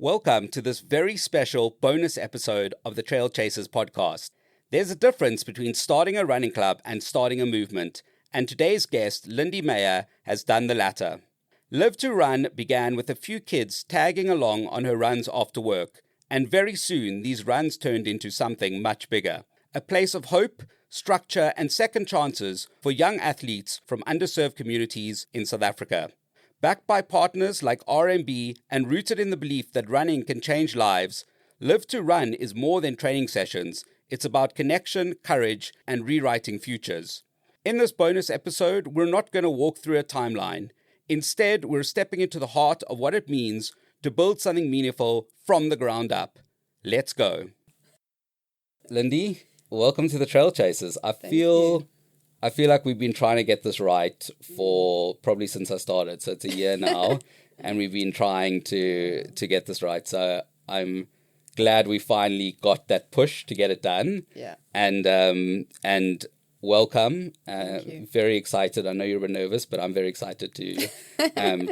Welcome to this very special bonus episode of the Trail Chasers podcast. There's a difference between starting a running club and starting a movement, and today's guest, Lindi Meyer, has done the latter. LIV2Run began with a few kids tagging along on her runs after work, and very soon these runs turned into something much bigger. A place of hope, structure, and second chances for young athletes from underserved communities in South Africa. Backed by partners like RMB and rooted in the belief that running can change lives, LIV2Run is more than training sessions. It's about connection, courage, and rewriting futures. In this bonus episode, we're not going to walk through a timeline. Instead, we're stepping into the heart of what it means to build something meaningful from the ground up. Let's go. Lindi, welcome to the Trail Chasers. I feel like we've been trying to get this right for probably since I started. So it's a year now, and we've been trying to get this right. So I'm glad we finally got that push to get it done. Yeah. And welcome. Thank you. Very excited. I know you're a bit nervous, but I'm very excited to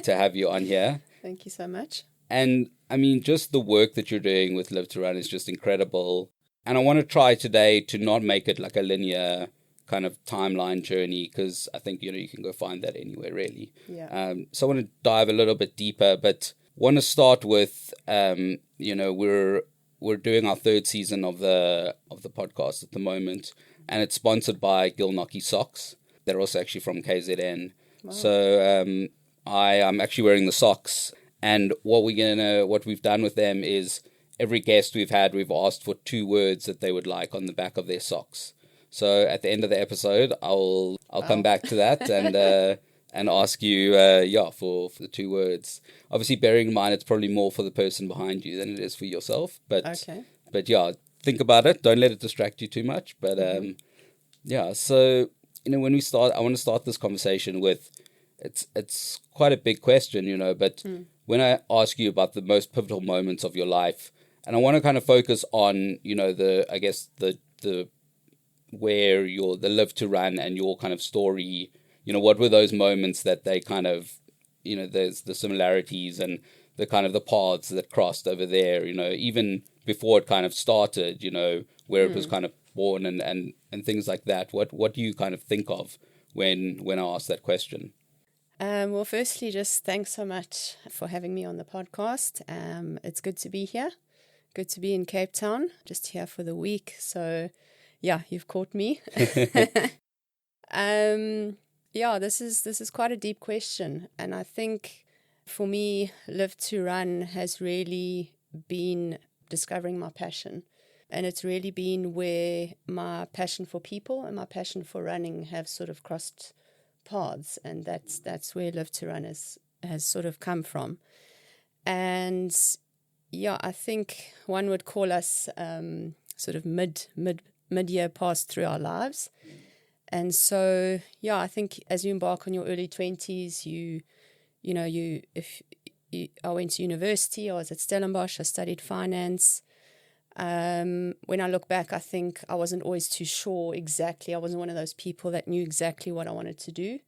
have you on here. Thank you so much. And I mean, just the work that you're doing with LIV2Run is just incredible. And I want to try today to not make it like a linear kind of timeline journey, because I think, you can go find that anywhere, really. Yeah. So I want to dive a little bit deeper, but want to start with, we're doing our third season of the podcast at the moment, and it's sponsored by Gilnockie Socks. They're also actually from KZN. Wow. So I am actually wearing the socks, and what we've done with them is every guest we've had, we've asked for 2 words that they would like on the back of their socks. So at the end of the episode, I'll come back to that and ask you for the 2 words. Obviously, bearing in mind it's probably more for the person behind you than it is for yourself. But think about it. Don't let it distract you too much. But so when we start, I want to start this conversation with it's quite a big question, But when I ask you about the most pivotal moments of your life, and I want to kind of focus on the where the LIV2Run and your kind of story, what were those moments that they kind of, there's the similarities and the kind of the paths that crossed over there, even before it kind of started, where it was kind of born and things like that. What do you kind of think of when I ask that question? Well, firstly, just thanks so much for having me on the podcast. It's good to be here. Good to be in Cape Town, just here for the week. So yeah, you've caught me. This is quite a deep question. And I think for me, LIV2Run has really been discovering my passion. And it's really been where my passion for people and my passion for running have sort of crossed paths. And that's where LIV2Run has sort of come from. And yeah, I think one would call us sort of mid-year passed through our lives. And so, yeah, I think as you embark on your early 20s, I went to university, I was at Stellenbosch, I studied finance. When I look back, I think I wasn't always too sure exactly. I wasn't one of those people that knew exactly what I wanted to do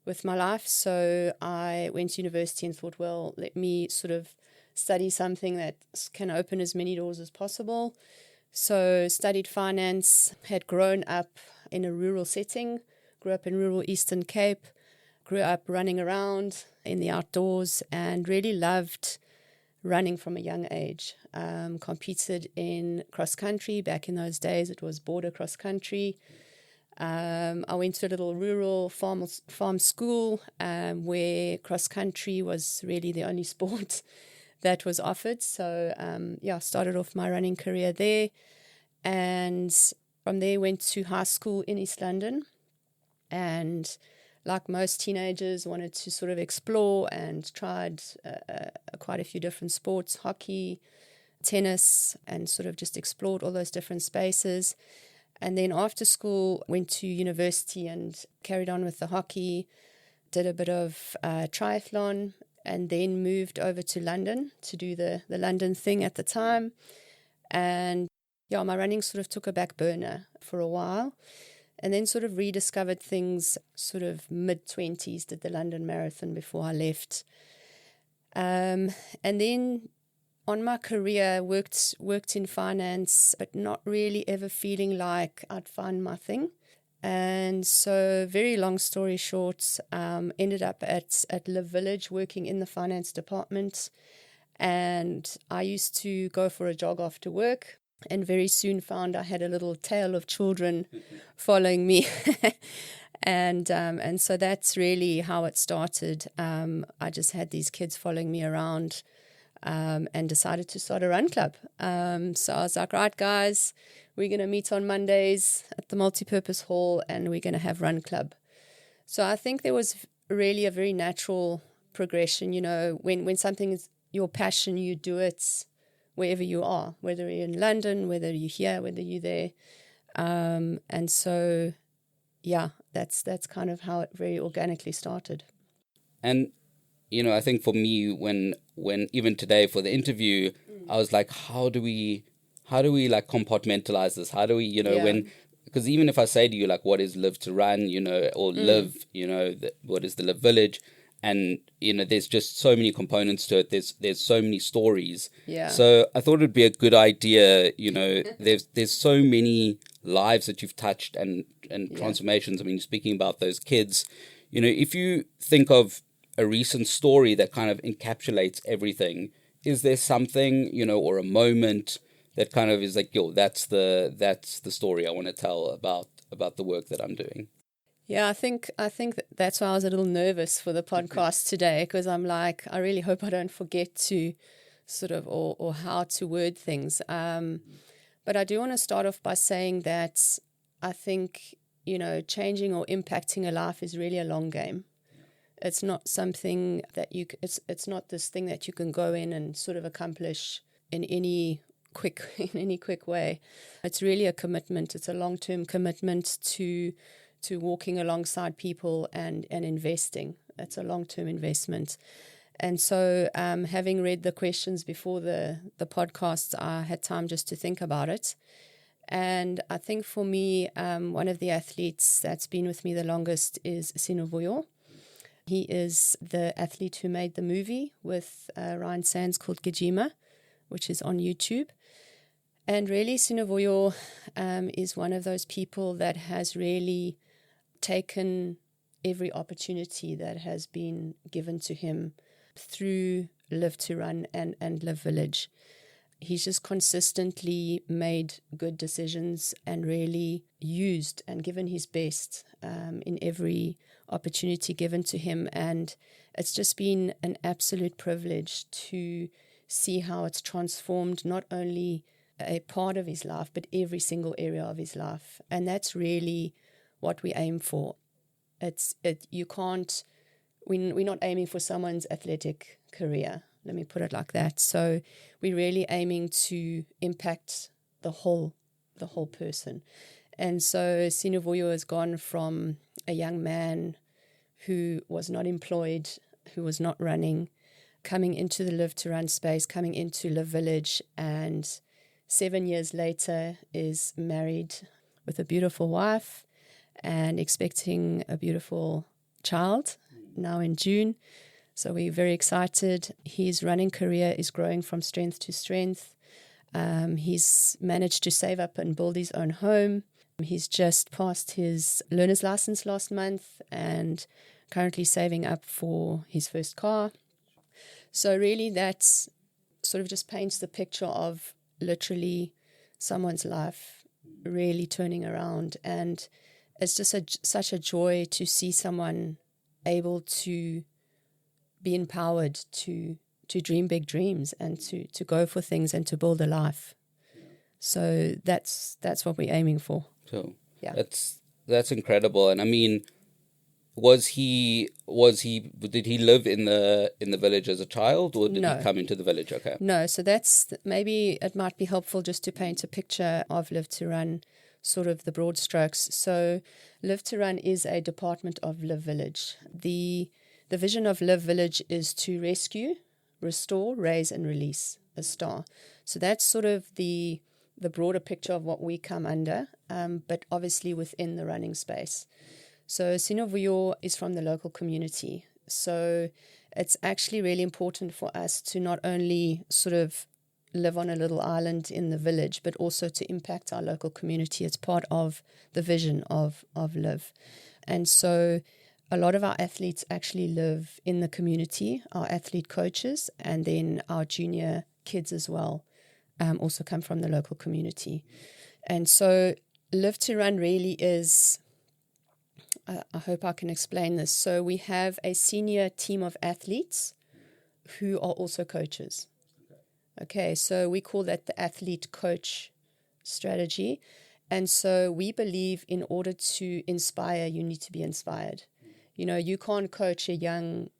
with my life. So I went to university and thought, well, let me sort of study something that can open as many doors as possible. So studied finance, had grown up in a rural setting, grew up in rural Eastern Cape, grew up running around in the outdoors and really loved running from a young age. Competed in cross country. Back in those days, it was border cross country. I went to a little rural farm school where cross country was really the only sport that was offered. So, started off my running career there. And from there, went to high school in East London. And like most teenagers, wanted to sort of explore and tried quite a few different sports, hockey, tennis, and sort of just explored all those different spaces. And then after school, went to university and carried on with the hockey, did a bit of triathlon, and then moved over to London to do the London thing at the time. And yeah, my running sort of took a back burner for a while, and then sort of rediscovered things sort of mid-20s, did the London Marathon before I left. And then on my career, worked in finance, but not really ever feeling like I'd found my thing. And so, very long story short, ended up at LIV Village working in the finance department. And I used to go for a jog after work, and very soon found I had a little tail of children following me. And so that's really how it started. I just had these kids following me around, and decided to start a run club. So I was like, right, guys, we're going to meet on Mondays at the multipurpose hall, and we're going to have run club. So I think there was really a very natural progression. You know, when something is your passion, you do it wherever you are, whether you're in London, whether you're here, whether you're there. And so, yeah, that's kind of how it very organically started. And, you know, I think for me, when even today for the interview, I was like, how do we like compartmentalize this? How do we, you know, because even if I say to you, like, what is LIV2Run, you know, or LIV, you know, what is the LIV Village? And, you know, there's just so many components to it. There's so many stories. Yeah. So I thought it'd be a good idea, you know, there's so many lives that you've touched and transformations. I mean, speaking about those kids, you know, if you think of a recent story that kind of encapsulates everything, is there something, you know, or a moment that kind of is like, yo, that's the story I want to tell about the work that I'm doing? Yeah, I think that's why I was a little nervous for the podcast today, because I'm like, I really hope I don't forget to sort of or how to word things. But I do want to start off by saying that I think, you know, changing or impacting a life is really a long game. It's not something that it's not this thing that you can go in and sort of accomplish in any quick way. It's really a commitment. It's a long-term commitment to walking alongside people and investing. It's a long-term investment. And so having read the questions before the podcast, I had time just to think about it. And I think for me, one of the athletes that's been with me the longest is Sinovuyo. He is the athlete who made the movie with Ryan Sands called Gijima, which is on YouTube. And really, Sinovuyo is one of those people that has really taken every opportunity that has been given to him through LIV2Run and LIV Village. He's just consistently made good decisions and really used and given his best in every opportunity given to him. And it's just been an absolute privilege to see how it's transformed not only a part of his life, but every single area of his life. And that's really what we aim for. We're not aiming for someone's athletic career. Let me put it like that. So we're really aiming to impact the whole person. And so Sinovuyo has gone from a young man who was not employed, who was not running, coming into the LIV2Run space, coming into LIV Village, and 7 years later is married with a beautiful wife and expecting a beautiful child now in June. So we're very excited. His running career is growing from strength to strength. He's managed to save up and build his own home. He's just passed his learner's license last month and currently saving up for his first car. So really that's sort of just paints the picture of literally someone's life really turning around. And it's just such a joy to see someone able to be empowered to dream big dreams and to go for things and to build a life. So that's what we're aiming for. So yeah, that's incredible. And I mean, did he live in the village as a child, or did he come into the village? Okay. No, so that's maybe it might be helpful just to paint a picture of LIV2Run, sort of the broad strokes. So LIV2Run is a department of LIV Village. The vision of LIV Village is to rescue, restore, raise and release a star. So that's sort of the broader picture of what we come under, but obviously within the running space. So Sinovuyo is from the local community. So it's actually really important for us to not only sort of live on a little island in the village, but also to impact our local community. It's part of the vision of LIV. And so a lot of our athletes actually live in the community, our athlete coaches, and then our junior kids as well also come from the local community. And so LIV2Run really is, I hope I can explain this. So we have a senior team of athletes who are also coaches. Okay, so we call that the athlete coach strategy. And so we believe in order to inspire, you need to be inspired. You know, you can't coach a young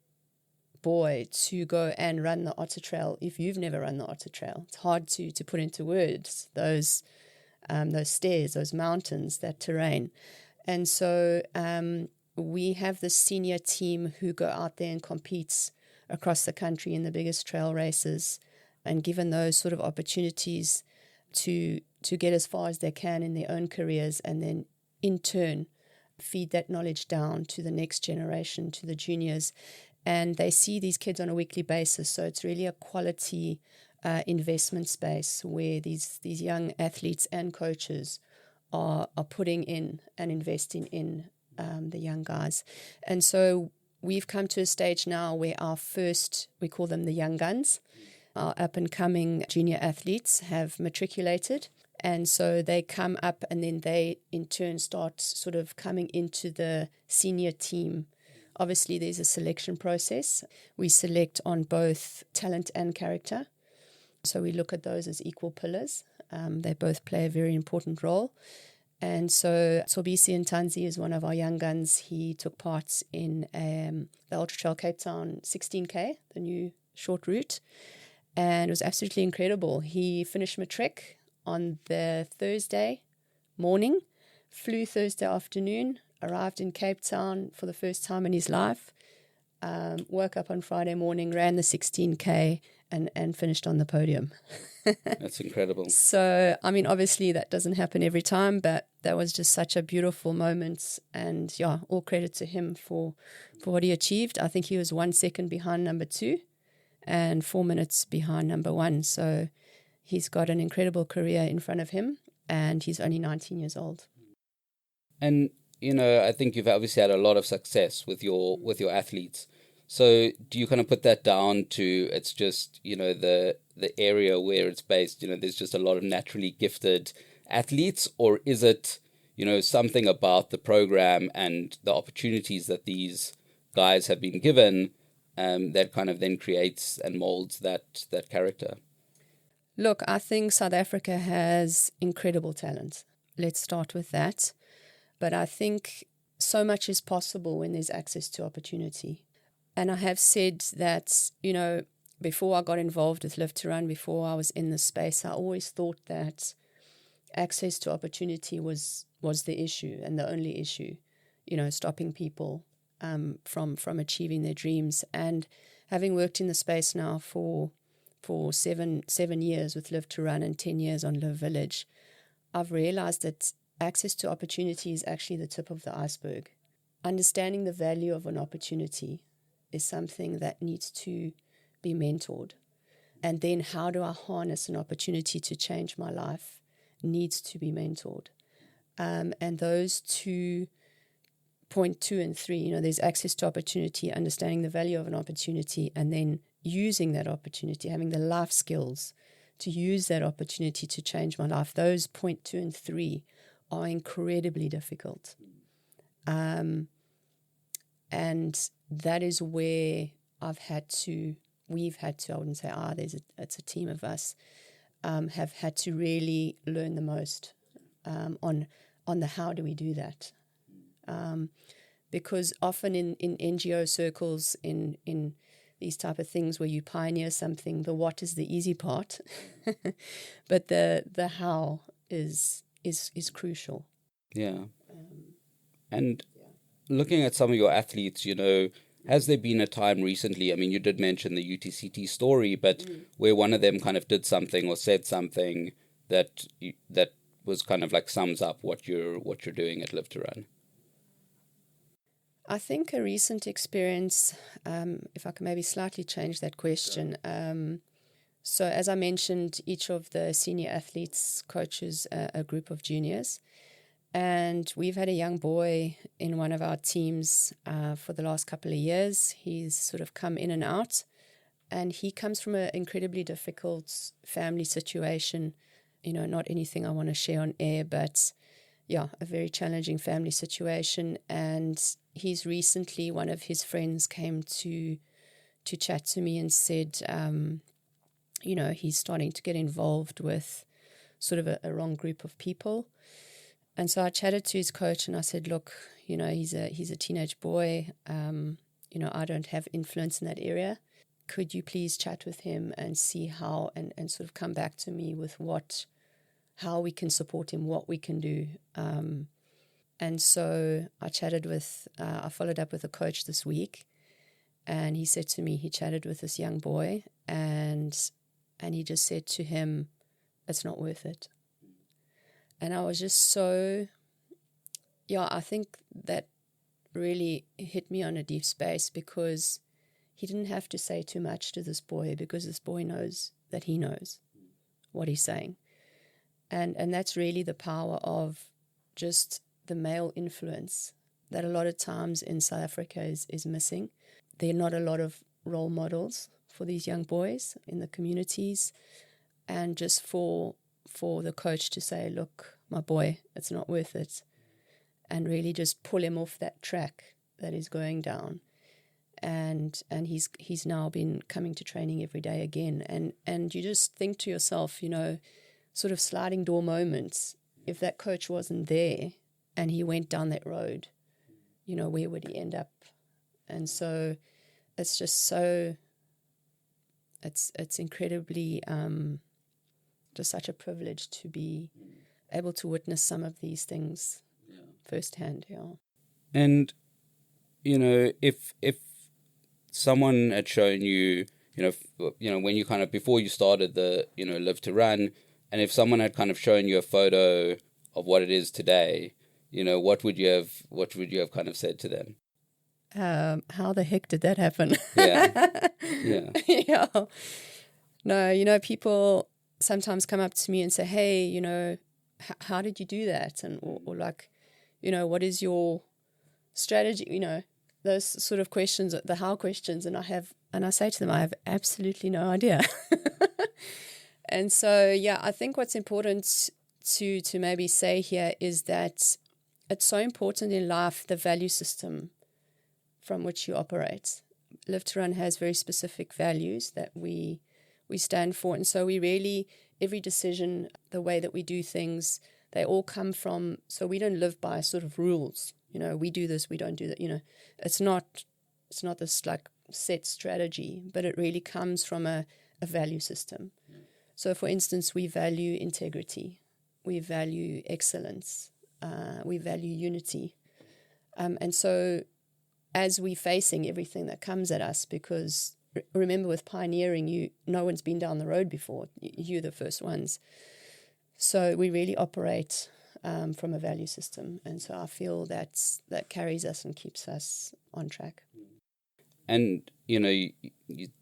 boy to go and run the Otter Trail if you've never run the Otter Trail. It's hard to put into words those stairs, those mountains, that terrain. And so we have this senior team who go out there and competes across the country in the biggest trail races, and given those sort of opportunities to get as far as they can in their own careers, and then in turn feed that knowledge down to the next generation, to the juniors. And they see these kids on a weekly basis. So it's really a quality investment space where these young athletes and coaches are putting in and investing in the young guys. And so we've come to a stage now where our first, we call them the young guns, our up-and-coming junior athletes have matriculated. And so they come up, and then they in turn start sort of coming into the senior team. Obviously, there's a selection process. We select on both talent and character. So we look at those as equal pillars. They both play a very important role. And so Sobisi Ntanzi is one of our young guns. He took part in the Ultra Trail Cape Town 16K, the new short route. And it was absolutely incredible. He finished matric on the Thursday morning, flew Thursday afternoon, arrived in Cape Town for the first time in his life, woke up on Friday morning, ran the 16K, and finished on the podium. That's incredible. So, I mean, obviously that doesn't happen every time, but that was just such a beautiful moment. And yeah, all credit to him for what he achieved. I think he was 1 second behind number 2 and 4 minutes behind number 1. So he's got an incredible career in front of him, and he's only 19 years old. And, you know, I think you've obviously had a lot of success with your athletes. So do you kind of put that down to it's just, you know, the area where it's based, you know, there's just a lot of naturally gifted athletes, or is it, you know, something about the program and the opportunities that these guys have been given that kind of then creates and molds that character? Look, I think South Africa has incredible talent. Let's start with that. But I think so much is possible when there's access to opportunity. And I have said that, you know, before I got involved with LIV2Run, before I was in this space, I always thought that access to opportunity was the issue and the only issue, you know, stopping people from achieving their dreams. And having worked in the space now for 7 years with LIV2Run and 10 years on LIV Village, I've realized that access to opportunity is actually the tip of the iceberg. Understanding the value of an opportunity is something that needs to be mentored. And then how do I harness an opportunity to change my life needs to be mentored. And those two, point 2 and 3, you know, there's access to opportunity, understanding the value of an opportunity, and then using that opportunity, having the life skills to use that opportunity to change my life. Those point 2 and 3 are incredibly difficult. And that is where we've had to, I wouldn't say it's a team of us, have had to really learn the most on the how do we do that. Because often in NGO circles, in these type of things where you pioneer something, the what is the easy part, but the how is crucial. Yeah. And looking at some of your athletes, you know, has there been a time recently, I mean, you did mention the UTCT story, but where one of them kind of did something or said something that was kind of like sums up what you're doing at LIV2Run? I think a recent experience, if I can maybe slightly change that question, So as I mentioned, each of the senior athletes coaches a group of juniors. And we've had a young boy in one of our teams for the last couple of years. He's sort of come in and out. And he comes from an incredibly difficult family situation. Not anything I want to share on air, but yeah, a very challenging family situation. And he's recently, one of his friends came to chat to me and said, he's starting to get involved with sort of a wrong group of people. And so I chatted to his coach and I said, look, he's a teenage boy. I don't have influence in that area. Could you please chat with him and see how, and sort of come back to me with how we can support him, what we can do. And so I followed up with a coach this week, and he said to me, he chatted with this young boy and he just said to him, it's not worth it. And I was just I think that really hit me on a deep space, because he didn't have to say too much to this boy, because this boy knows that he knows what he's saying. And that's really the power of just the male influence that a lot of times in South Africa is missing. There are not a lot of role models for these young boys in the communities. And just for the coach to say, look, my boy, it's not worth it, and really just pull him off that track that is going down. And he's now been coming to training every day again. And you just think to yourself, sort of sliding door moments, if that coach wasn't there and he went down that road, where would he end up? And so it's just it's incredibly just such a privilege to be able to witness some of these things firsthand. Yeah. And if someone had shown you, when you kind of, before you started the LIV2Run, and if someone had kind of shown you a photo of what it is today, what would you have kind of said to them? How the heck did that happen? Yeah. Yeah. No, people sometimes come up to me and say, hey, how did you do that? And or like, what is your strategy? Those sort of questions, the how questions. And I say to them, I have absolutely no idea. And so, I think what's important to maybe say here is that it's so important in life, the value system from which you operate. LIV2Run has very specific values that we stand for. And so we really, every decision, the way that we do things, they all come from, so we don't live by sort of rules. We do this, we don't do that. It's not this like set strategy, but it really comes from a value system. So, for instance, we value integrity, we value excellence, we value unity. And so as we're facing everything that comes at us, because remember with pioneering, no one's been down the road before, you're the first ones. So we really operate from a value system. And so I feel that carries us and keeps us on track. And, you're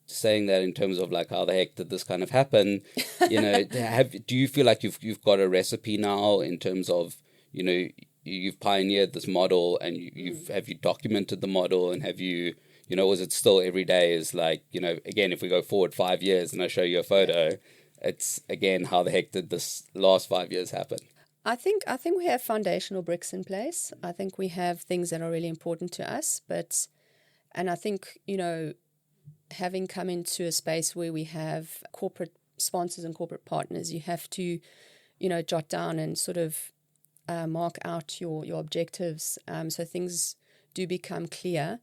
saying that in terms of like, how the heck did this kind of happen? Do you feel like you've got a recipe now in terms of, you've pioneered this model, and have you documented the model, and have you, was it still every day is like, again, if we go forward 5 years and I show you a photo, it's again, how the heck did this last 5 years happen? I think we have foundational bricks in place. I think we have things that are really important to us, and I think, having come into a space where we have corporate sponsors and corporate partners, you have to, jot down and sort of mark out your objectives, so things do become clear.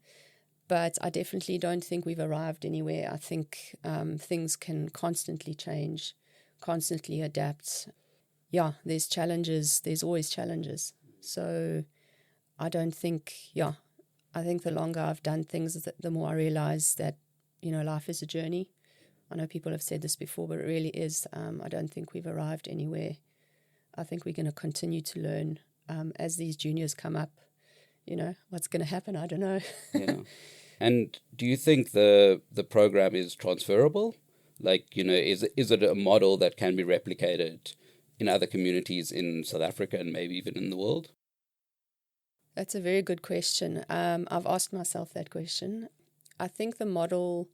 But I definitely don't think we've arrived anywhere. I think things can constantly change, constantly adapt. Yeah, there's challenges. There's always challenges. So I think the longer I've done things, the more I realize that, life is a journey. I know people have said this before, but it really is. I don't think we've arrived anywhere. I think we're going to continue to learn as these juniors come up. What's going to happen, I don't know. Yeah. And do you think the program is transferable? Like, is it a model that can be replicated in other communities in South Africa and maybe even in the world? That's a very good question. I've asked myself that question. I think the model,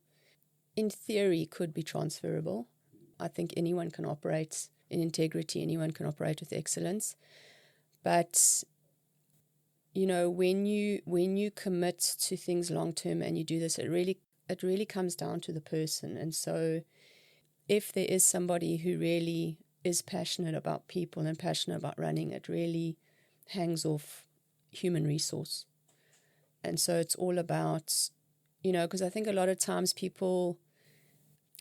in theory, could be transferable. I think anyone can operate in integrity, anyone can operate with excellence. But, when you commit to things long term and you do this, it really comes down to the person. And so if there is somebody who really is passionate about people and passionate about running, it really hangs off human resource. And so it's all about, because I think a lot of times people,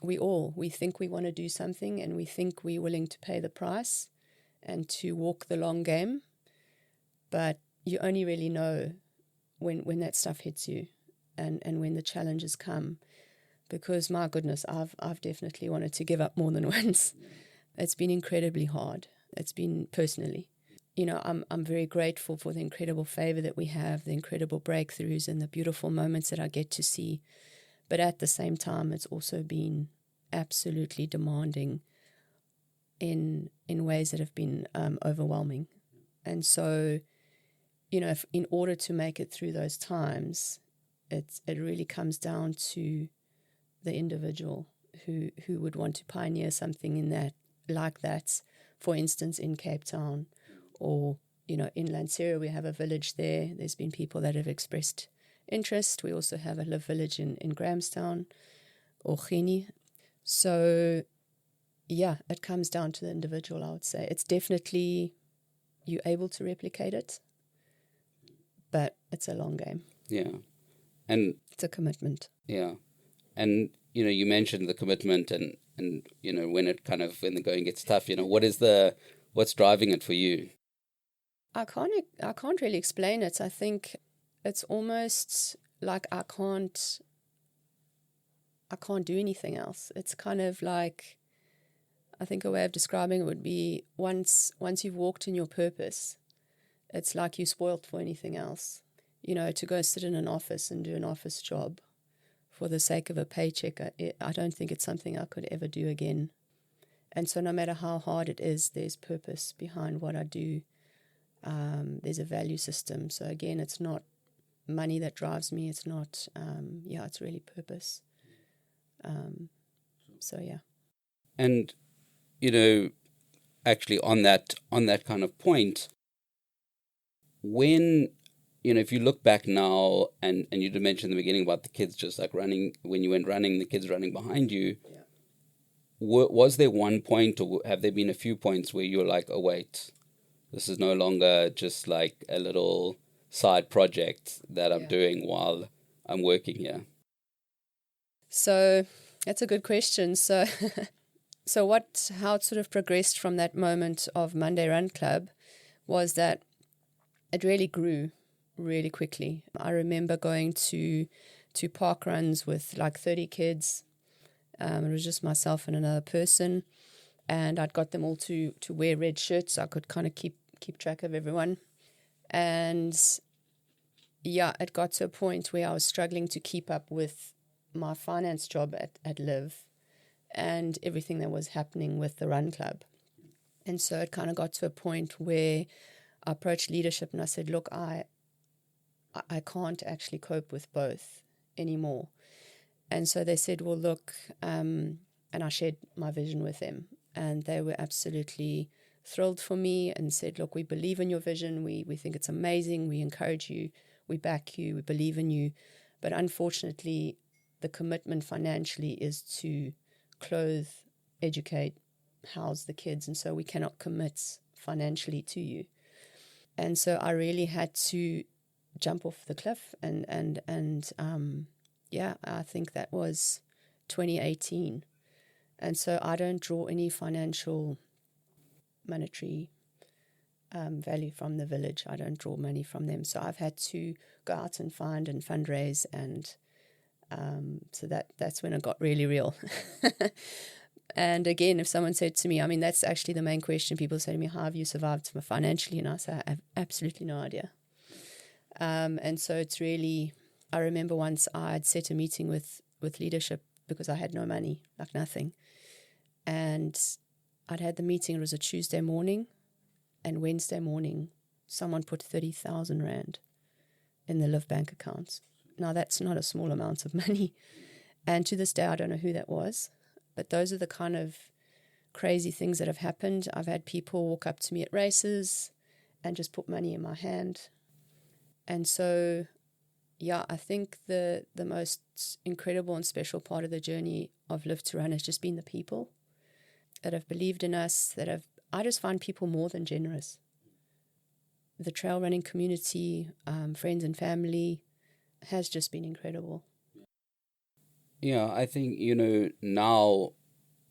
we think we want to do something and we think we're willing to pay the price and to walk the long game. But you only really know when that stuff hits you and when the challenges come. Because my goodness, I've definitely wanted to give up more than once. It's been incredibly hard. It's been personally. I'm very grateful for the incredible favor that we have, the incredible breakthroughs and the beautiful moments that I get to see. But at the same time, it's also been absolutely demanding in ways that have been overwhelming. And so, if in order to make it through those times, it really comes down to the individual who would want to pioneer something like that, for instance, in Cape Town. Or, in Lanseria, we have a village there. There's been people that have expressed interest. We also have a LIV Village in Grahamstown or Genie. So, yeah, it comes down to the individual, I would say. It's definitely, you're able to replicate it, but it's a long game. Yeah. And it's a commitment. Yeah. And, you mentioned the commitment and when the going gets tough, what's driving it for you? I can't really explain it. I think it's almost like I can't do anything else. It's kind of like, I think a way of describing it would be once you've walked in your purpose, it's like you're spoiled for anything else. To go sit in an office and do an office job for the sake of a paycheck, I don't think it's something I could ever do again. And so no matter how hard it is, there's purpose behind what I do. There's a value system. So again, it's not money that drives me. It's not, it's really purpose. So yeah. And, actually on that kind of point, when, if you look back now and you did mention in the beginning about the kids just like running, when you went running, the kids running behind you, was there one point or have there been a few points where you were like, oh, wait, this is no longer just like a little side project that I'm doing while I'm working here? So that's a good question. So how it sort of progressed from that moment of Monday Run Club was that it really grew really quickly. I remember going to park runs with like 30 kids. It was just myself and another person, and I'd got them all to wear red shirts so I could kind of keep track of everyone. And yeah, it got to a point where I was struggling to keep up with my finance job at LIV and everything that was happening with the Run Club. And so it kind of got to a point where I approached leadership and I said, look, I can't actually cope with both anymore. And so they said, well, look, and I shared my vision with them. And they were absolutely thrilled for me and said, look, we believe in your vision. We think it's amazing. We encourage you. We back you. We believe in you. But unfortunately, the commitment financially is to clothe, educate, house the kids. And so we cannot commit financially to you. And so I really had to jump off the cliff. I think that was 2018. And so I don't draw any financial monetary value from the village. I don't draw money from them. So I've had to go out and find and fundraise. And so that's when it got really real. And again, if someone said to me, I mean, that's actually the main question. People say to me, how have you survived financially? And I say, I have absolutely no idea. And so it's really, I remember once I had set a meeting with leadership because I had no money, like nothing. And I'd had the meeting, it was a Tuesday morning, and Wednesday morning, someone put 30,000 Rand in the LIV bank account. Now, that's not a small amount of money. And to this day, I don't know who that was. But those are the kind of crazy things that have happened. I've had people walk up to me at races and just put money in my hand. And so, yeah, I think the most incredible and special part of the journey of LIV2Run has just been the people that have believed in us, I just find people more than generous. The trail running community, friends and family, has just been incredible. Yeah, I think, now,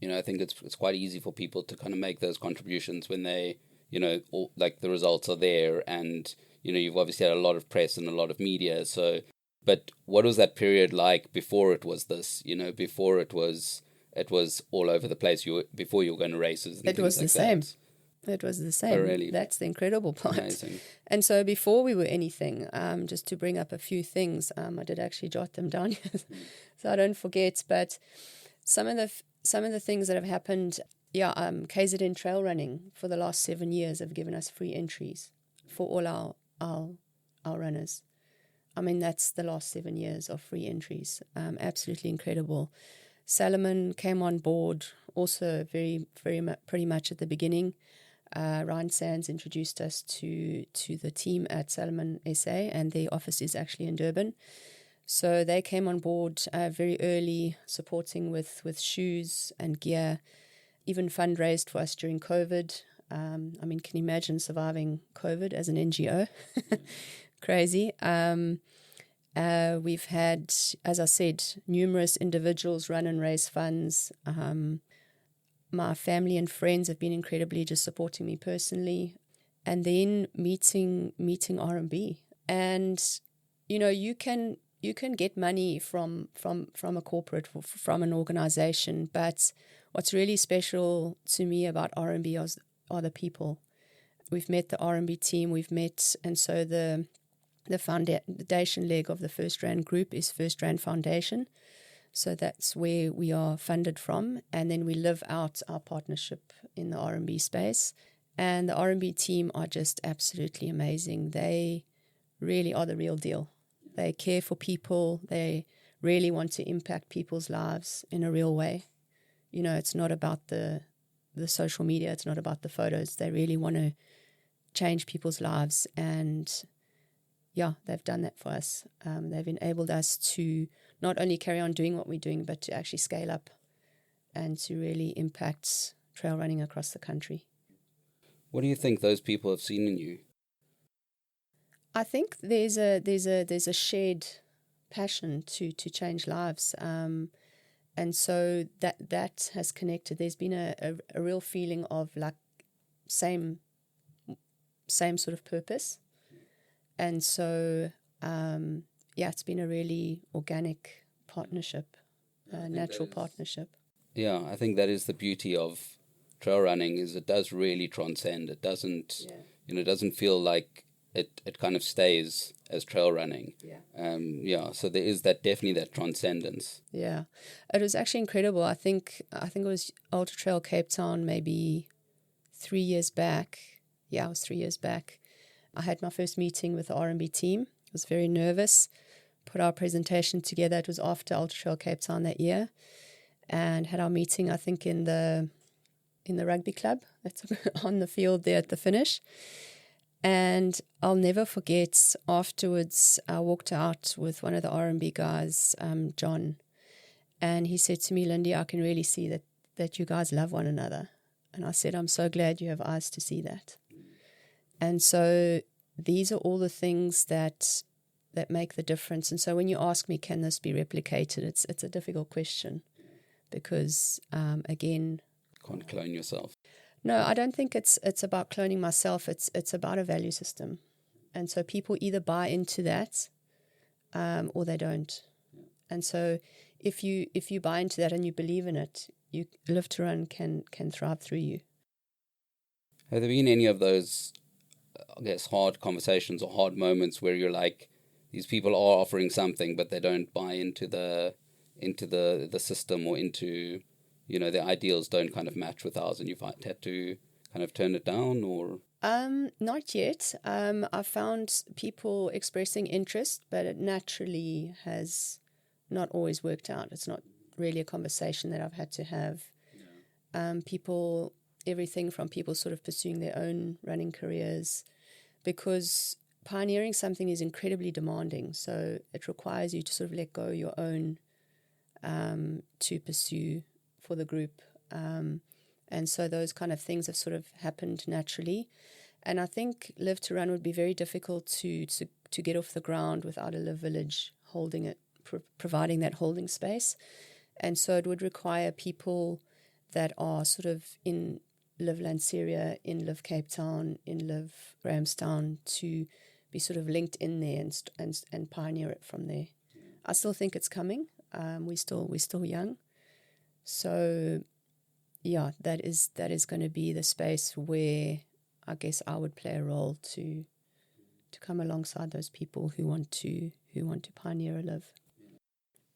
I think it's quite easy for people to kind of make those contributions when they, like the results are there, and, you've obviously had a lot of press and a lot of media. So, but what was that period like before it was this, before it was all over the place, before you were going to races and it things was like the same. that? It was the same. Oh, really? That's the incredible part. Amazing. And so before we were anything, just to bring up a few things, I did actually jot them down so I don't forget. But some of the things that have happened, KZN Trail Running for the last 7 years have given us free entries for all our runners. I mean, that's the last 7 years of free entries. Absolutely incredible. Salomon came on board also pretty much at the beginning. Ryan Sands introduced us to the team at Salomon SA, and their office is actually in Durban. So they came on board very early, supporting with shoes and gear, even fundraised for us during COVID. I mean, can you imagine surviving COVID as an NGO? Crazy. We've had, as I said, numerous individuals run and raise funds. My family and friends have been incredibly just supporting me personally. And then meeting RMB. And, you can get money from a corporate, from an organization. But what's really special to me about RMB are the people. We've met the RMB team, and so the foundation leg of the First Rand group is First Rand Foundation. So that's where we are funded from. And then we live out our partnership in the RMB space. And the RMB team are just absolutely amazing. They really are the real deal. They care for people. They really want to impact people's lives in a real way. It's not about the social media. It's not about the photos. They really want to change people's lives. And yeah, they've done that for us. They've enabled us to not only carry on doing what we're doing, but to actually scale up and to really impact trail running across the country. What do you think those people have seen in you? I think there's a shared passion to change lives, and so that has connected. There's been a real feeling of like same sort of purpose. And so, it's been a really organic partnership, natural partnership. Yeah, I think that is the beauty of trail running, is it does really transcend. It doesn't, it doesn't feel like it kind of stays as trail running. So there is definitely that transcendence. Yeah, it was actually incredible. I think it was Ultra Trail Cape Town maybe 3 years back. Yeah, it was 3 years back. I had my first meeting with the RMB team. I was very nervous, put our presentation together. It was after Ultra Trail Cape Town that year, and had our meeting, I think, in the rugby club that's on the field there at the finish. And I'll never forget, afterwards, I walked out with one of the RMB guys, John, and he said to me, Lindy, I can really see that you guys love one another. And I said, I'm so glad you have eyes to see that. And so these are all the things that make the difference. And so when you ask me, can this be replicated, it's a difficult question because, again... Can't clone yourself. No, I don't think it's about cloning myself. It's about a value system. And so people either buy into that or they don't. And so if you buy into that and you believe in it, LIV2Run can thrive through you. Have there been any of those, I guess, hard conversations or hard moments where you're like, these people are offering something, but they don't buy into the the system or into, the ideals don't kind of match with ours, and you've had to kind of turn it down, or? Not yet. I found people expressing interest, but it naturally has not always worked out. It's not really a conversation that I've had to have. Everything from people sort of pursuing their own running careers, because pioneering something is incredibly demanding. So it requires you to sort of let go your own to pursue for the group. And so those kind of things have sort of happened naturally. And I think LIV2Run would be very difficult to get off the ground without a LIV Village holding it, providing that holding space. And so it would require people that are sort of in LIV Lanseria, in LIV Cape Town, in LIV Grahamstown, to be sort of linked in there and pioneer it from there. I still think it's coming. We're still young. So yeah, that is going to be the space where I guess I would play a role to come alongside those people who want to pioneer a LIV.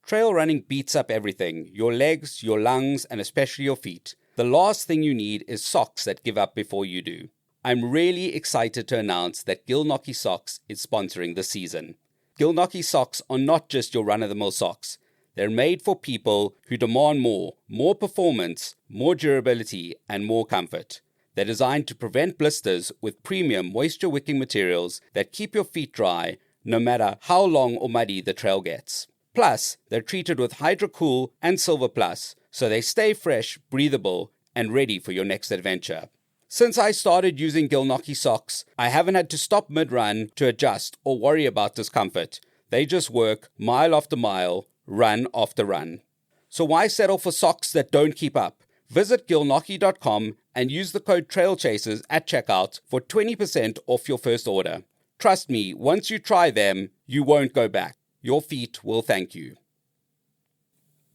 Trail running beats up everything, your legs, your lungs, and especially your feet. The last thing you need is socks that give up before you do. I'm really excited to announce that Gilnockie Socks is sponsoring the season. Gilnockie socks are not just your run-of-the-mill socks. They're made for people who demand more performance, more durability, and more comfort. They're designed to prevent blisters with premium moisture-wicking materials that keep your feet dry no matter how long or muddy the trail gets. Plus, they're treated with HydroCool and Silver Plus, so they stay fresh, breathable, and ready for your next adventure. Since I started using Gilnockie socks, I haven't had to stop mid-run to adjust or worry about discomfort. They just work mile after mile, run after run. So why settle for socks that don't keep up? Visit gilnockie.com and use the code TRAILCHASERS at checkout for 20% off your first order. Trust me, once you try them, you won't go back. Your feet will thank you.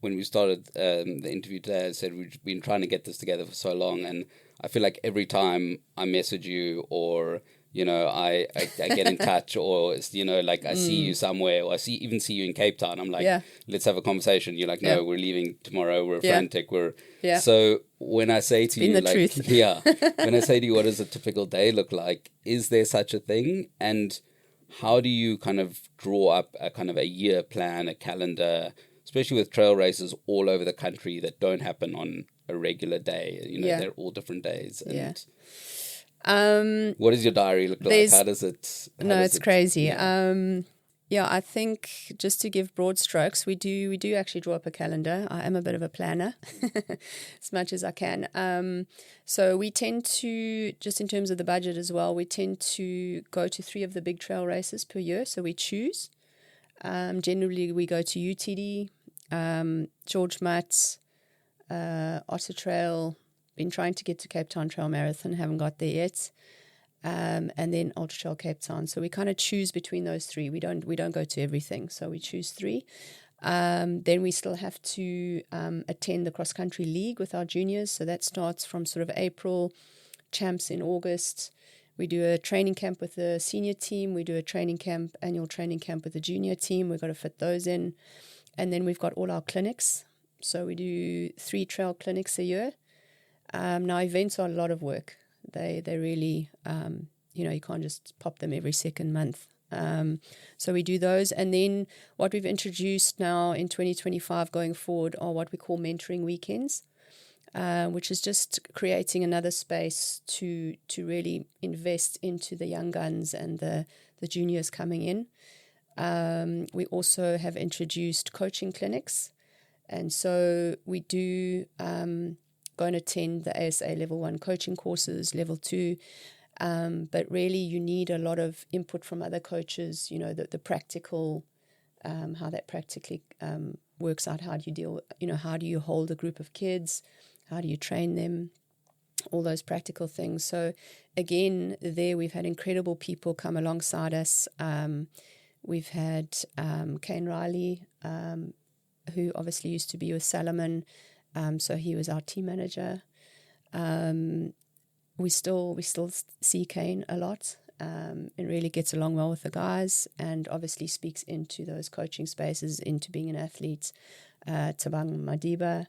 When we started the interview today, I said we've been trying to get this together for so long, and I feel like every time I message you or, I get in touch or, I see you somewhere or see you in Cape Town, I'm like, let's have a conversation. You're like, no, we're leaving tomorrow. We're frantic. So when I say to you, when I say to you, what does a typical day look like? Is there such a thing? And how do you kind of draw up a kind of a year plan, a calendar, especially with trail races all over the country that don't happen on a regular day? They're all different days. And what does your diary look like? How does it? It's crazy. I think just to give broad strokes, we do actually draw up a calendar. I am a bit of a planner as much as I can. So we tend to, just in terms of the budget as well, we tend to go to 3 of the big trail races per year. So we choose. Generally, we go to UTD, George Mutt, Otter Trail. Been trying to get to Cape Town Trail Marathon, haven't got there yet. And then Ultra Trail Cape Town. So we kind of choose between those 3. We don't go to everything, so we choose 3. Then we still have to attend the cross country league with our juniors. So that starts from sort of April, champs in August. We do a training camp with the senior team. We do a annual training camp with the junior team. We've got to fit those in. And then we've got all our clinics. So we do 3 trail clinics a year. Now events are a lot of work. They really, you can't just pop them every second month. So we do those. And then what we've introduced now in 2025 going forward are what we call mentoring weekends, which is just creating another space to really invest into the young guns and the juniors coming in. We also have introduced coaching clinics. And so we do go and attend the ASA Level 1 coaching courses, Level 2. But really you need a lot of input from other coaches, the practical, how that practically works out. How do you deal, how do you hold a group of kids? How do you train them? All those practical things. So again, there we've had incredible people come alongside us. We've had Kane Riley, who obviously used to be with Salomon. So he was our team manager. We still see Kane a lot, and really gets along well with the guys, and obviously speaks into those coaching spaces, into being an athlete. Tabang Madiba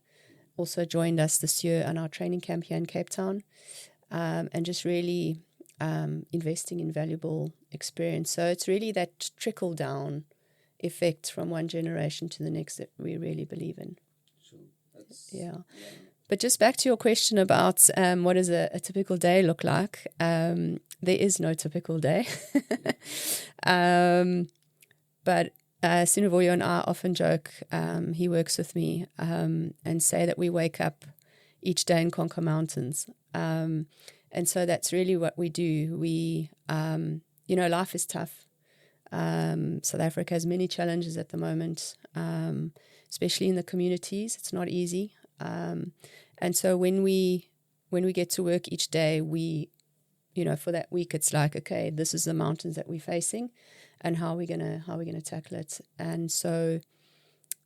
also joined us this year on our training camp here in Cape Town, and just really investing in valuable experience. So it's really that trickle-down effect from one generation to the next that we really believe in. Sure. Yeah. But just back to your question about what does a typical day look like, there is no typical day. But Sinovoyo and I often joke, he works with me, and say that we wake up each day and conquer mountains. And so that's really what we do. We, life is tough. South Africa has many challenges at the moment, especially in the communities. It's not easy. And so when we get to work each day, we, for that week, it's like, okay, this is the mountains that we're facing, and how are we gonna tackle it? And so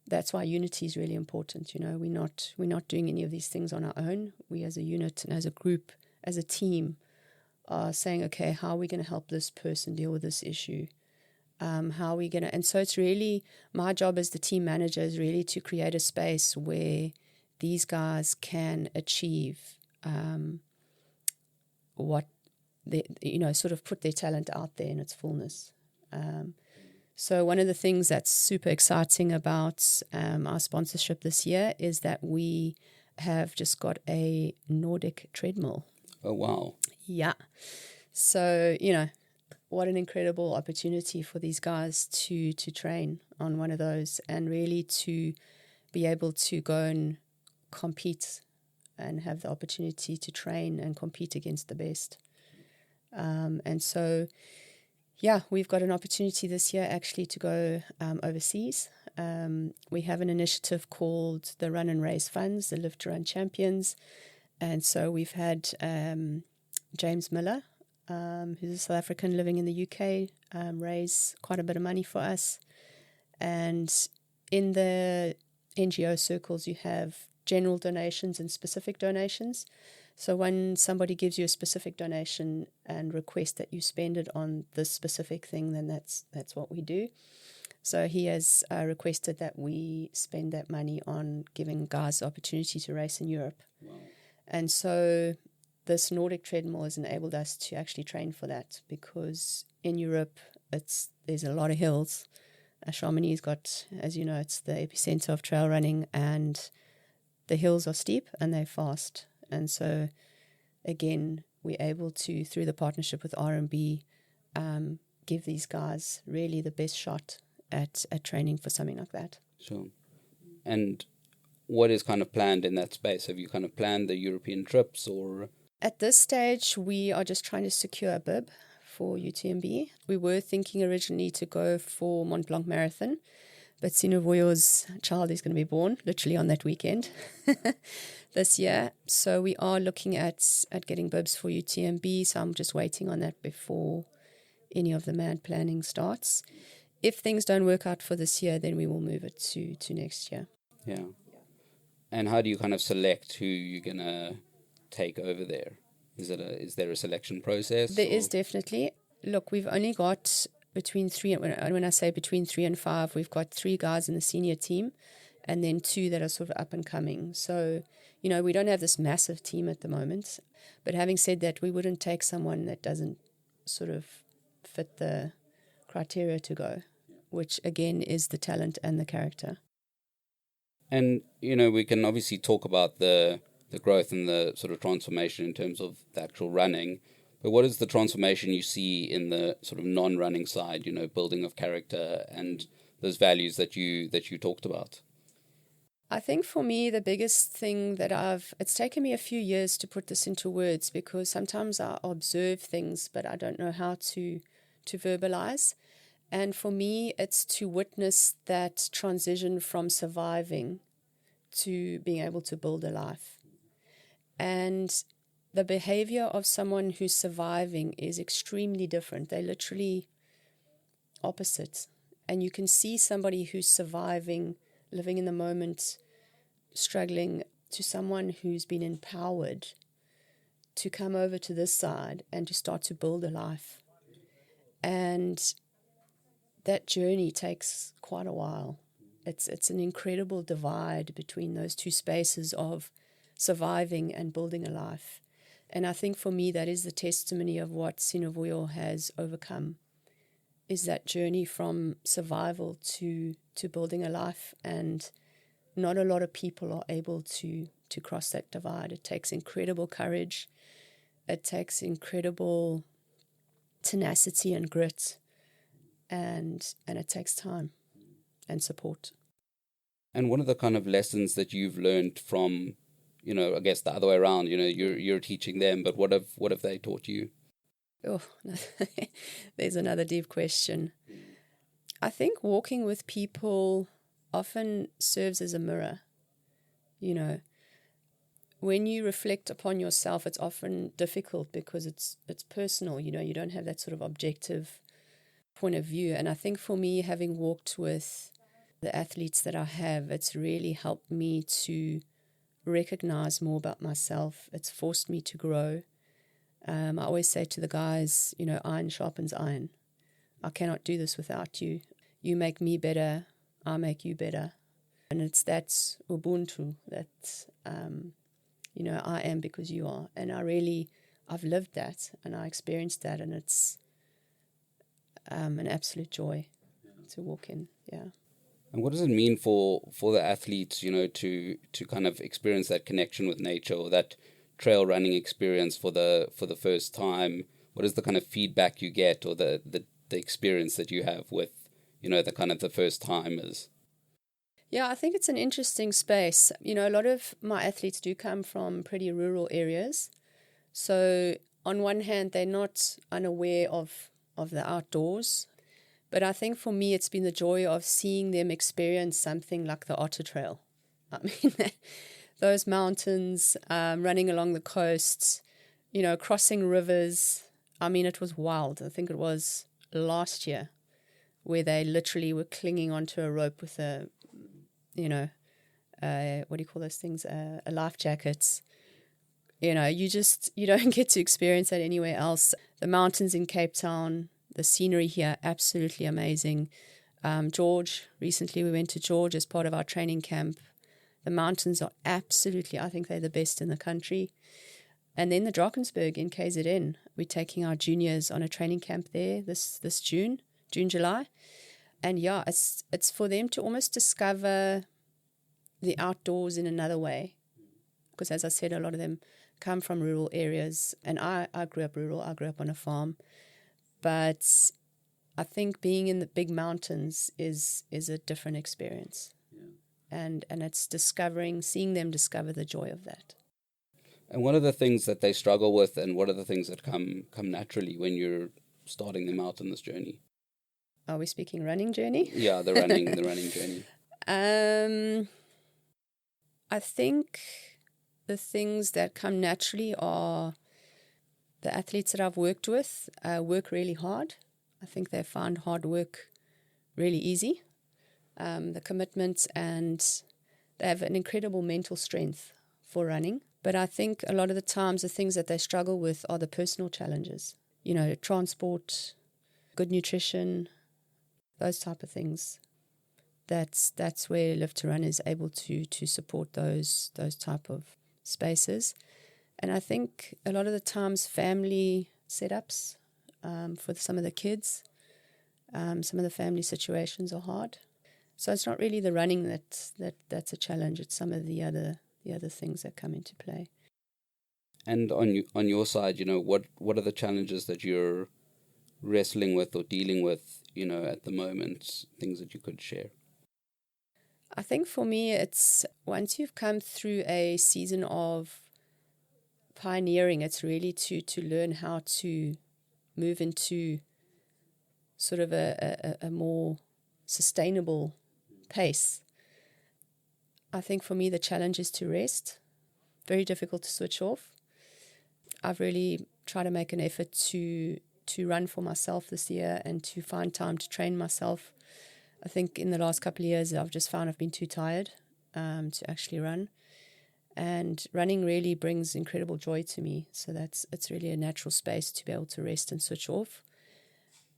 that's why unity is really important. We're not doing any of these things on our own. We as a unit and as a group, as a team, are saying, okay, how are we going to help this person deal with this issue? How are we going to... And so it's really, my job as the team manager is really to create a space where these guys can achieve what they, sort of put their talent out there in its fullness. So one of the things that's super exciting about our sponsorship this year is that we have just got a Nordic treadmill. Oh, wow. Yeah. So, what an incredible opportunity for these guys to train on one of those, and really to be able to go and compete and have the opportunity to train and compete against the best. And so, yeah, we've got an opportunity this year actually to go overseas. We have an initiative called the Run and Race Funds, the LIV2Run Champions. And so we've had James Miller, who's a South African living in the UK, raise quite a bit of money for us. And in the NGO circles, you have general donations and specific donations. So when somebody gives you a specific donation and requests that you spend it on this specific thing, then that's what we do. So he has requested that we spend that money on giving guys the opportunity to race in Europe. Wow. And so this Nordic treadmill has enabled us to actually train for that, because in Europe there's a lot of hills. Chamonix's got, as you know, it's the epicenter of trail running, and the hills are steep and they're fast. And so, again, we're able to, through the partnership with R&B, give these guys really the best shot at training for something like that. Sure. And what is kind of planned in that space? Have you kind of planned the European trips, or? At this stage, we are just trying to secure a bib for UTMB. We were thinking originally to go for Mont Blanc Marathon, but Sinovoyo's child is going to be born literally on that weekend this year. So we are looking at getting bibs for UTMB. So I'm just waiting on that before any of the mad planning starts. If things don't work out for this year, then we will move it to next year. Yeah. And how do you kind of select who you're going to take over there? Is there a selection process? There is definitely. Look, we've only got between 3, and when I say between 3 and 5, we've got 3 guys in the senior team, and then 2 that are sort of up and coming. So, we don't have this massive team at the moment. But having said that, we wouldn't take someone that doesn't sort of fit the criteria to go, which again is the talent and the character. And, we can obviously talk about the growth and the sort of transformation in terms of the actual running. But what is the transformation you see in the sort of non-running side, building of character and those values that you talked about? I think for me, the biggest thing that it's taken me a few years to put this into words, because sometimes I observe things, but I don't know how to verbalize. And for me, it's to witness that transition from surviving to being able to build a life. And the behavior of someone who's surviving is extremely different. They're literally opposite. And you can see somebody who's surviving, living in the moment, struggling, to someone who's been empowered to come over to this side and to start to build a life. And that journey takes quite a while it's an incredible divide between those two spaces of surviving and building a life. And I think for me, that is the testimony of what Sinovuyo has overcome, is that journey from survival to building a life. And not a lot of people are able to cross that divide. It takes incredible courage. It takes incredible tenacity and grit. And it takes time and support. And one of the kind of lessons that you've learned from, I guess the other way around, you're teaching them, but what have they taught you? Oh, there's another deep question. I think walking with people often serves as a mirror. When you reflect upon yourself, it's often difficult because it's personal. You don't have that sort of objective point of view. And I think for me, having walked with the athletes that I have, it's really helped me to recognize more about myself. It's forced me to grow. I always say to the guys, iron sharpens iron. I cannot do this without you. You make me better, I make you better. And it's that Ubuntu that, I am because you are. And I've lived that and I experienced that, and it's an absolute joy to walk in, yeah. And what does it mean for the athletes, to kind of experience that connection with nature, or that trail running experience for the first time? What is the kind of feedback you get, or the experience that you have with, the kind of the first timers? Yeah, I think it's an interesting space. A lot of my athletes do come from pretty rural areas. So on one hand, they're not unaware of the outdoors. But I think for me, it's been the joy of seeing them experience something like the Otter Trail. I mean, those mountains, running along the coasts, crossing rivers. I mean, it was wild. I think it was last year where they literally were clinging onto a rope with a, what do you call those things? A life jacket. You don't get to experience that anywhere else. The mountains in Cape Town, the scenery here, absolutely amazing. George, recently we went to George as part of our training camp. The mountains are absolutely, I think they're the best in the country. And then the Drakensberg in KZN. We're taking our juniors on a training camp there this June, July. And yeah, it's for them to almost discover the outdoors in another way. Because as I said, a lot of them come from rural areas. And I grew up rural. I grew up on a farm. But I think being in the big mountains is a different experience. Yeah. And it's seeing them discover the joy of that. And what are the things that they struggle with, and what are the things that come naturally when you're starting them out on this journey? Are we speaking running journey? Yeah, the running journey. I think the things that come naturally are the athletes that I've worked with work really hard. I think they find hard work really easy. The commitment, and they have an incredible mental strength for running. But I think a lot of the times the things that they struggle with are the personal challenges. Transport, good nutrition, those type of things. That's where LIV2Run is able to support those type of spaces. And I think a lot of the times family setups for some of the kids, some of the family situations are hard. So it's not really the running that's a challenge. It's some of the other things that come into play. And on your side, what are the challenges that you're wrestling with or dealing with, at the moment, things that you could share? I think for me, it's once you've come through a season of pioneering, it's really to learn how to move into sort of a more sustainable pace. I think for me, the challenge is to rest. Very difficult to switch off. I've really tried to make an effort to run for myself this year and to find time to train myself. I think in the last couple of years, I've just found I've been too tired to actually run. And running really brings incredible joy to me. So it's really a natural space to be able to rest and switch off.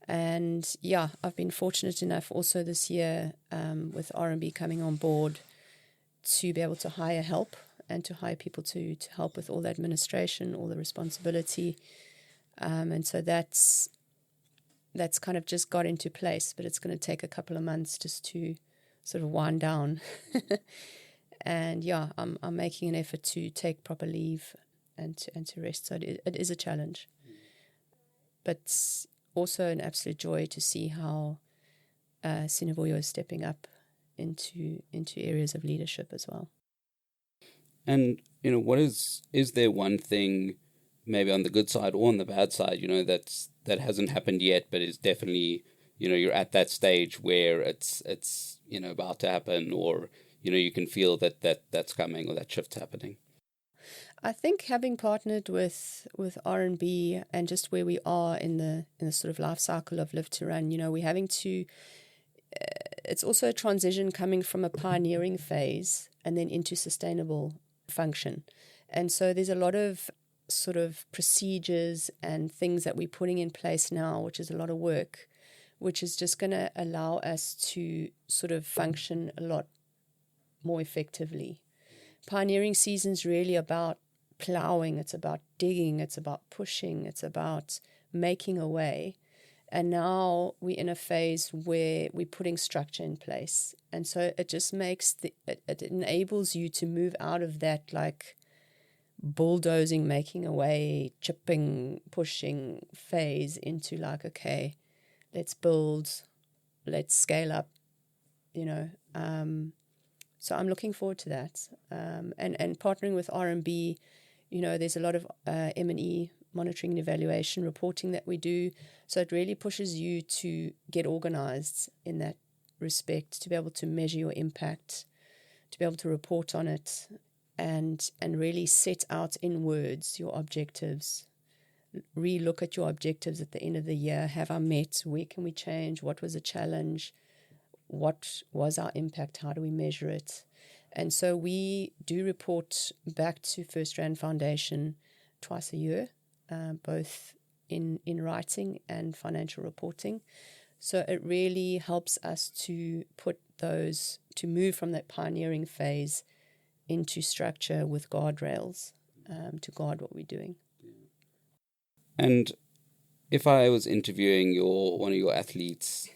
And yeah, I've been fortunate enough also this year with R&B coming on board to be able to hire help and to hire people to help with all the administration, all the responsibility. And so that's kind of just got into place, but it's going to take a couple of months just to sort of wind down. And yeah, I'm making an effort to take proper leave and to rest. So it is a challenge, but also an absolute joy to see how Sinovoyo is stepping up into areas of leadership as well. And, what is there one thing, maybe on the good side or on the bad side, that hasn't happened yet, but is definitely, you're at that stage where it's about to happen, or, you can feel that's coming, or that shift's happening? I think having partnered with R&B and just where we are in the sort of life cycle of LIV2Run, we're having to, it's also a transition coming from a pioneering phase and then into sustainable function. And so there's a lot of sort of procedures and things that we're putting in place now, which is a lot of work, which is just going to allow us to sort of function a lot more effectively. Pioneering season's really about plowing, it's about digging, it's about pushing, it's about making a way. And now we're in a phase where we're putting structure in place. And so it just makes it enables you to move out of that like bulldozing, making a way, chipping, pushing phase into like, okay, let's build, let's scale up, So I'm looking forward to that. And partnering with R&B, there's a lot of M&E, monitoring and evaluation, reporting that we do. So it really pushes you to get organized in that respect, to be able to measure your impact, to be able to report on it, and really set out in words your objectives. Re-look at your objectives at the end of the year. Have I met? Where can we change? What was a challenge? What was our impact? How do we measure it? And so we do report back to FirstRand Foundation twice a year, both in writing and financial reporting. So it really helps us to move from that pioneering phase into structure with guardrails to guard what we're doing. And if I was interviewing one of your athletes,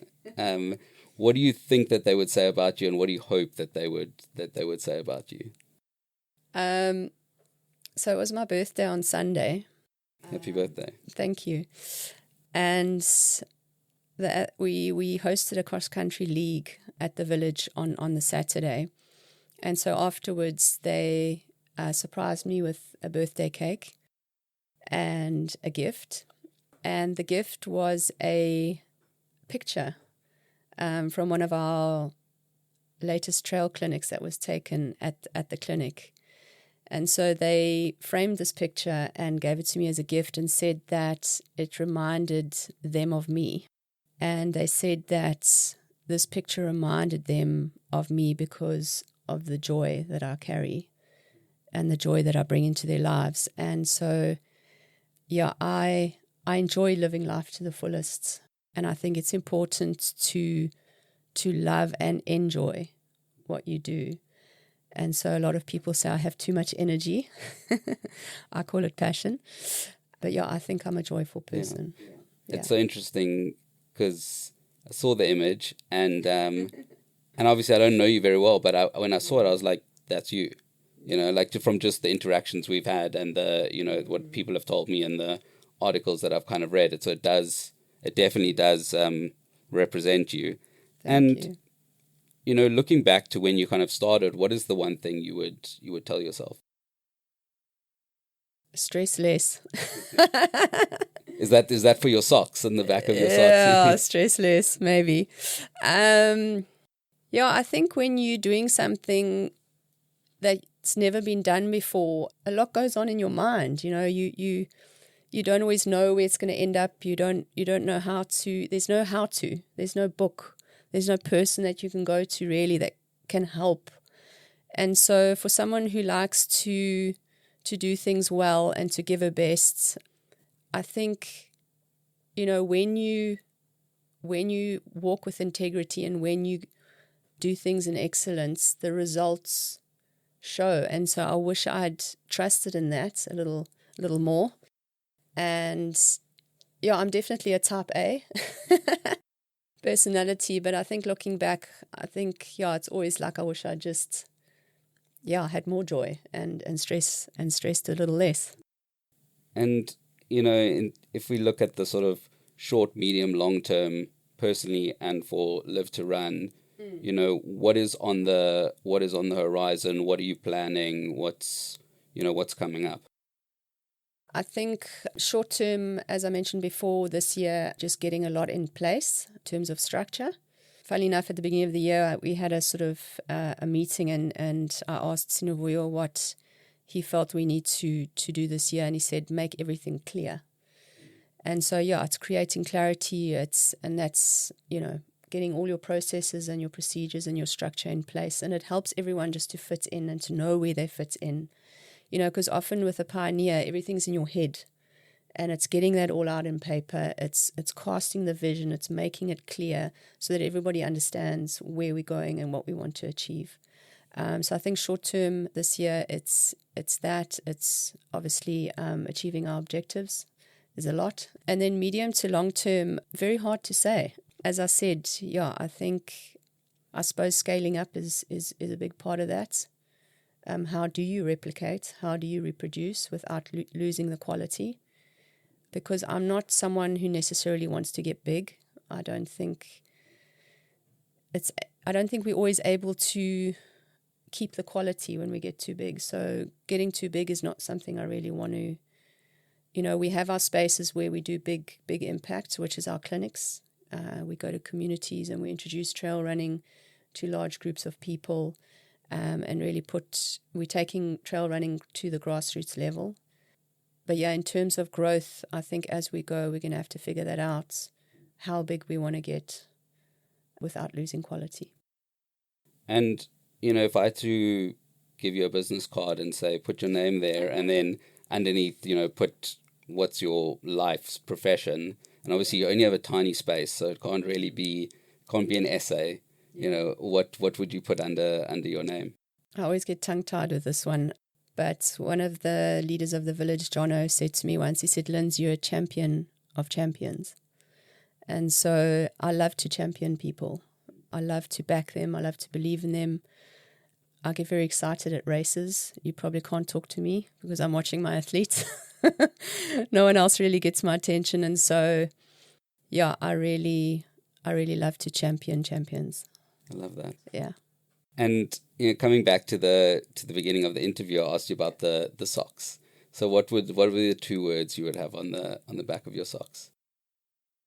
what do you think that they would say about you, and what do you hope that they would say about you? So it was my birthday on Sunday. Happy birthday! Thank you. And we hosted a cross country league at the village on the Saturday, and so afterwards they surprised me with a birthday cake and a gift, and the gift was a picture from one of our latest trail clinics that was taken at the clinic. And so they framed this picture and gave it to me as a gift and said that it reminded them of me. And they said that this picture reminded them of me because of the joy that I carry and the joy that I bring into their lives. And so, yeah, I enjoy living life to the fullest. And I think it's important to love and enjoy what you do. And so a lot of people say I have too much energy. I call it passion. But yeah, I think I'm a joyful person. Yeah. It's so interesting because I saw the image and obviously I don't know you very well, but when I saw it, I was like, that's you. From just the interactions we've had and what people have told me and the articles that I've kind of read. So it definitely does represent you. Thank you. Looking back to when you kind of started, what is the one thing you would tell yourself? Stress less. Is that for your socks in the back of your socks? Yeah, stress less, maybe. I think when you're doing something that's never been done before, a lot goes on in your mind. You don't always know where it's going to end up. You don't know how to. There's no how to. There's no book. There's no person that you can go to really that can help. And so for someone who likes to do things well and to give her best, I think, when you when you walk with integrity and when you do things in excellence, the results show. And so I wish I'd trusted in that a little more. And yeah, I'm definitely a type A personality, but I think looking back, it's always like I wish I just had more joy and stressed a little less. And if we look at the sort of short, medium, long term, personally and for LIV2Run, what is on the horizon? What are you planning? What's coming up? I think short term, as I mentioned before, this year, just getting a lot in place in terms of structure. Funnily enough, at the beginning of the year, we had a sort of a meeting and I asked Sinovuyo what he felt we need to do this year. And he said, make everything clear. And so, it's creating clarity. That's getting all your processes and your procedures and your structure in place. And it helps everyone just to fit in and to know where they fit in. Because often with a pioneer, everything's in your head. And it's getting that all out in paper. It's casting the vision. It's making it clear so that everybody understands where we're going and what we want to achieve. So I think short term this year, it's that. It's obviously achieving our objectives is a lot. And then medium to long term, very hard to say. As I said, I suppose scaling up is a big part of that. How do you replicate? How do you reproduce without losing the quality? Because I'm not someone who necessarily wants to get big. I don't think we're always able to keep the quality when we get too big. So getting too big is not something I really want to. We have our spaces where we do big impact, which is our clinics. We go to communities and we introduce trail running to large groups of people. And really we're taking trail running to the grassroots level. But in terms of growth, I think as we go, we're going to have to figure that out, how big we want to get without losing quality. And, if I had to give you a business card and say, put your name there, and then underneath, put what's your life's profession, and obviously you only have a tiny space, so it can't be an essay. What would you put under your name? I always get tongue-tied with this one, but one of the leaders of the village, Jono, said to me once, he said, Linz, you're a champion of champions. And so I love to champion people. I love to back them. I love to believe in them. I get very excited at races. You probably can't talk to me because I'm watching my athletes. No one else really gets my attention. And so, I really love to champion champions. I love that. Yeah. And coming back to the beginning of the interview, I asked you about the socks. So what were the 2 words you would have on the back of your socks?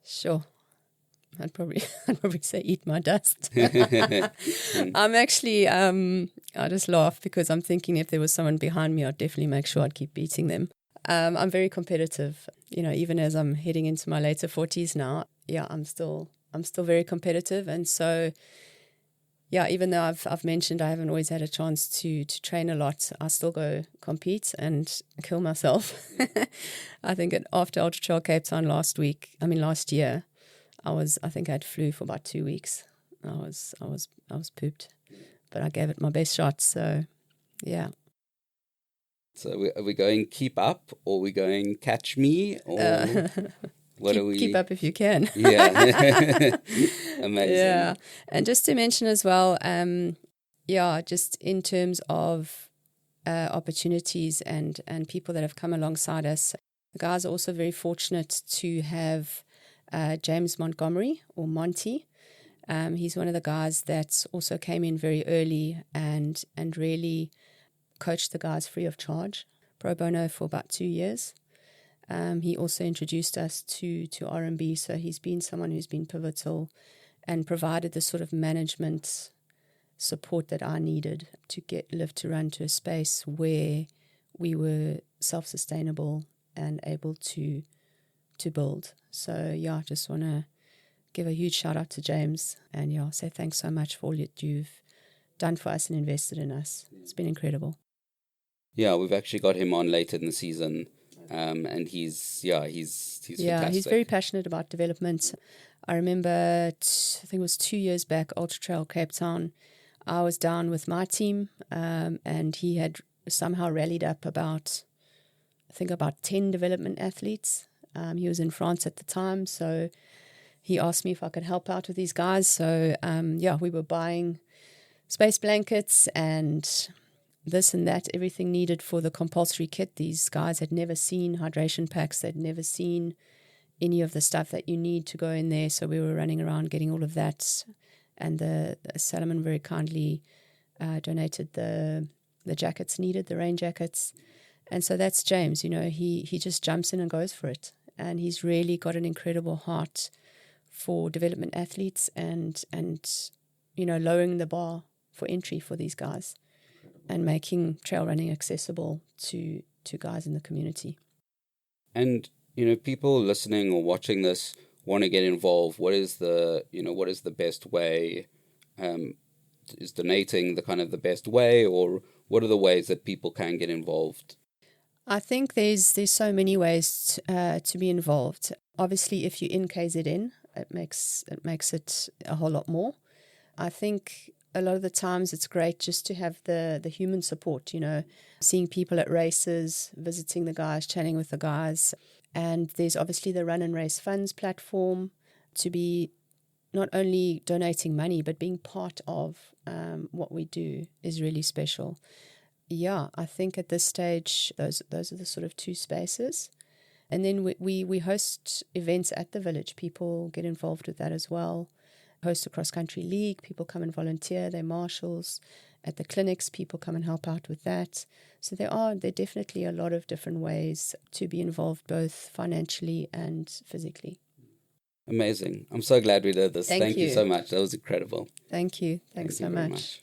Sure. I'd probably say eat my dust. I'm actually I just laugh because I'm thinking if there was someone behind me, I'd definitely make sure I'd keep beating them. I'm very competitive. Even as I'm heading into my later 40s now, I'm still very competitive. And so, even though I've mentioned I haven't always had a chance to train a lot, I still go compete and kill myself. I think after Ultra Trail Cape Town last year, I think I had flu for about 2 weeks. I was pooped, but I gave it my best shot. So, yeah. So are we going keep up, or are we going catch me, or what are we? Keep up if you can. Yeah, amazing. Yeah, and just to mention as well, just in terms of opportunities and people that have come alongside us, the guys are also very fortunate to have James Montgomery, or Monty. He's one of the guys that also came in very early and really coached the guys free of charge, pro bono for about 2 years. He also introduced us to R&B, so he's been someone who's been pivotal and provided the sort of management support that I needed to get LIV2Run to a space where we were self-sustainable and able to build. So, I just want to give a huge shout out to James and say thanks so much for all that you've done for us and invested in us. It's been incredible. Yeah, we've actually got him on later in the season And he's fantastic. He's very passionate about development. I remember, I think it was 2 years back, Ultra Trail Cape Town. I was down with my team, and he had somehow rallied up about 10 development athletes. He was in France at the time, so he asked me if I could help out with these guys. So, we were buying space blankets and this and that, everything needed for the compulsory kit. These guys had never seen hydration packs. They'd never seen any of the stuff that you need to go in there. So we were running around getting all of that. And the Salomon very kindly donated the jackets needed, the rain jackets. And so that's James, he just jumps in and goes for it. And he's really got an incredible heart for development athletes and lowering the bar for entry for these guys and making trail running accessible to guys in the community. And, people listening or watching this want to get involved. What is the best way? Is donating the best way, or what are the ways that people can get involved? I think there's so many ways to be involved. Obviously, if you're in KZN, it makes it a whole lot more. I think a lot of the times it's great just to have the human support, seeing people at races, visiting the guys, chatting with the guys. And there's obviously the Run and Race Funds platform to be not only donating money, but being part of what we do is really special. Yeah, I think at this stage, those are the sort of two spaces. And then we host events at the village. People get involved with that as well. Host a cross-country league. People come and volunteer. They're marshals. At the clinics, people come and help out with that. So there are definitely a lot of different ways to be involved, both financially and physically. Amazing. I'm so glad we did this. Thank you so much. That was incredible. Thank you. Thanks so much.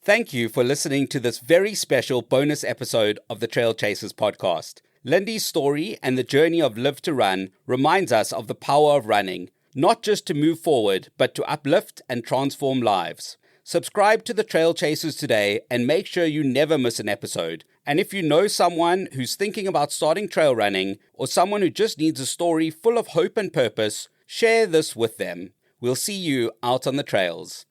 Thank you for listening to this very special bonus episode of the Trail Chasers podcast. Lindy's story and the journey of LIV2Run reminds us of the power of running, not just to move forward, but to uplift and transform lives. Subscribe to the Trail Chasers today and make sure you never miss an episode. And if you know someone who's thinking about starting trail running, or someone who just needs a story full of hope and purpose, share this with them. We'll see you out on the trails.